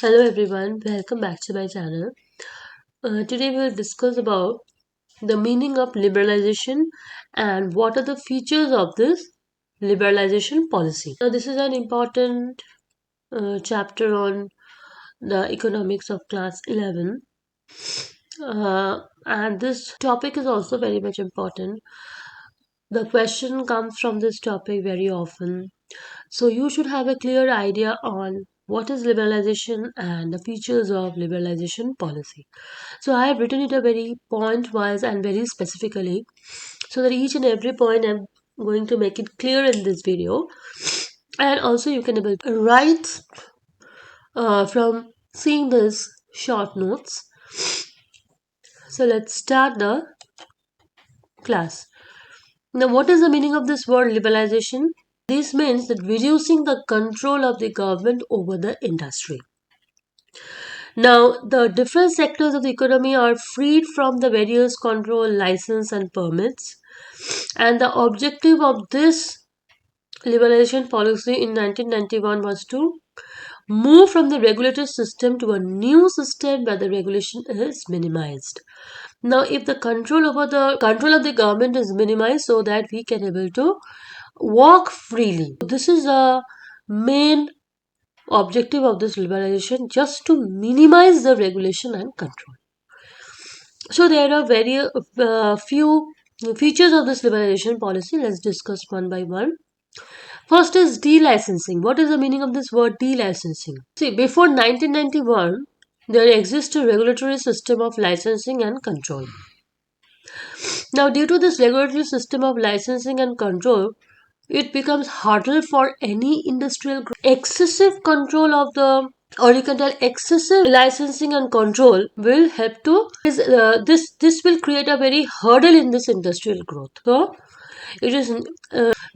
Hello everyone, welcome back to my channel. Today we'll discuss about the meaning of liberalization and what are the features of this liberalization policy. Now this is an important chapter on the economics of class 11, and this topic is also very much important. The question comes from this topic very often. So you should have a clear idea on what is liberalization and the features of liberalization policy. So I have written it a very point wise and very specifically so that each and every point I'm going to make it clear in this video, and also you can able to write from seeing this short notes. So let's start the class. Now what is the meaning of this word liberalization? This means that reducing the control of the government over the industry. Now, the different sectors of the economy are freed from the various control, license, and permits. And the objective of this liberalization policy in 1991 was to move from the regulated system to a new system where the regulation is minimized. Now, if the control of the government is minimized, so that we can able to walk freely. This is the main objective of this liberalization, just to minimize the regulation and control. So there are very few features of this liberalization policy. Let's discuss one by one. First is delicensing. What is the meaning of this word delicensing? See, before 1991, there exists a regulatory system of licensing and control. Now, due to this regulatory system of licensing and control, it becomes harder for any industrial group. Excessive control of the, or you can tell excessive licensing and control will help to this will create a very hurdle in this industrial growth. So it is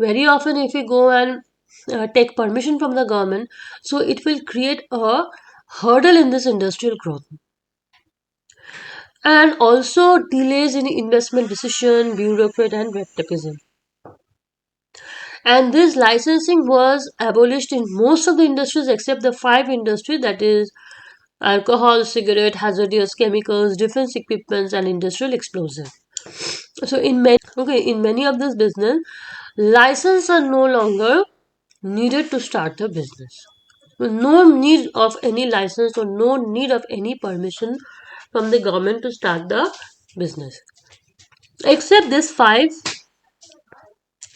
very often if we go and take permission from the government, so it will create a hurdle in this industrial growth, and also delays in investment decision, bureaucrat and nepotism. And this licensing was abolished in most of the industries except the five industries, that is alcohol, cigarette, hazardous chemicals, defense equipments, and industrial explosives. So in many of this business, license are no longer needed to start the business. No need of any license or no need of any permission from the government to start the business. Except these five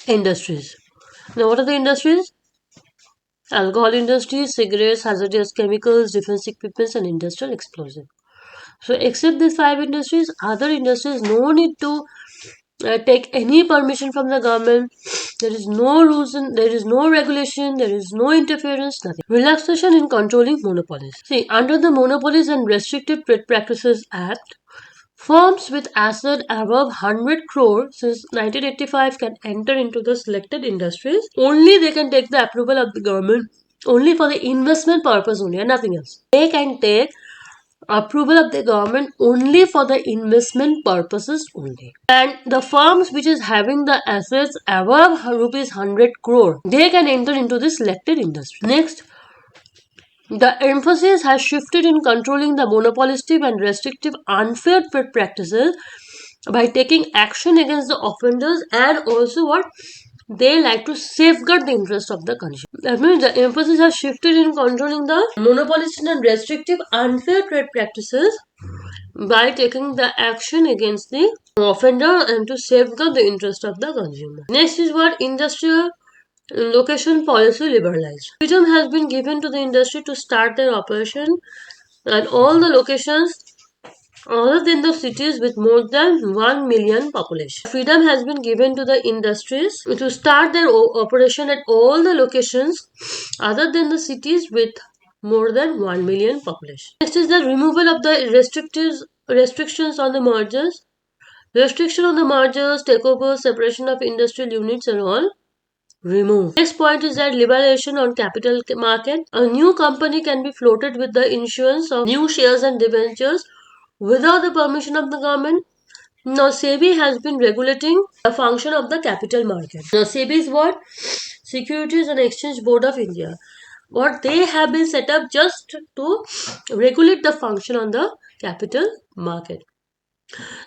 industries. Now what are the industries? Alcohol industry, cigarettes, hazardous chemicals, defense equipments, and industrial explosives. So, except these five industries, other industries no need to take any permission from the government. There is no rules, there is no regulation, there is no interference, nothing. Relaxation in controlling monopolies. See, under the Monopolies and Restrictive Trade Practices Act, firms with asset above 100 crore since 1985 can enter into the selected industries. Only they can take the approval of the government only for the investment purpose only and nothing else. They can take approval of the government only for the investment purposes only. And the firms which is having the assets above rupees 100 crore, they can enter into the selected industry. Next, the emphasis has shifted in controlling the monopolistic and restrictive unfair trade practices by taking action against the offenders, and also what they like to safeguard the interest of the consumer. That means the emphasis has shifted in controlling the monopolistic and restrictive unfair trade practices by taking the action against the offender and to safeguard the interest of the consumer. Next is what industrial location policy liberalized. Freedom has been given to the industry to start their operation at all the locations other than the cities with more than 1 million population. Freedom has been given to the industries to start their operation at all the locations other than the cities with more than 1 million population. Next is the removal of the restrictions on the mergers. Restriction on the mergers, takeovers, separation of industrial units are all removed. Next point is that liberalization on capital market. A new company can be floated with the issuance of new shares and debentures without the permission of the government. Now SEBI has been regulating the function of the capital market. Now SEBI is what? Securities and Exchange Board of India. what they have been set up just to regulate the function on the capital market.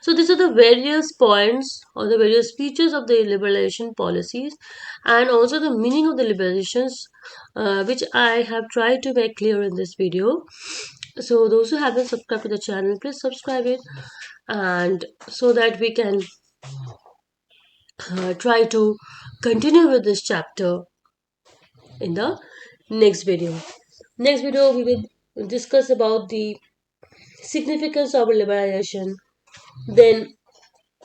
So these are the various points or the various features of the liberalization policies and also the meaning of the liberalizations, which I have tried to make clear in this video. So those who haven't subscribed to the channel, please subscribe it, and so that we can try to continue with this chapter in the next video. Next video we will discuss about the significance of liberalization, then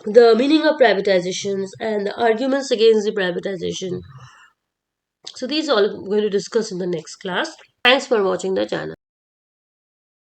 the meaning of privatizations and the arguments against the privatization. So these all I'm going to discuss in the next class. Thanks for watching the channel.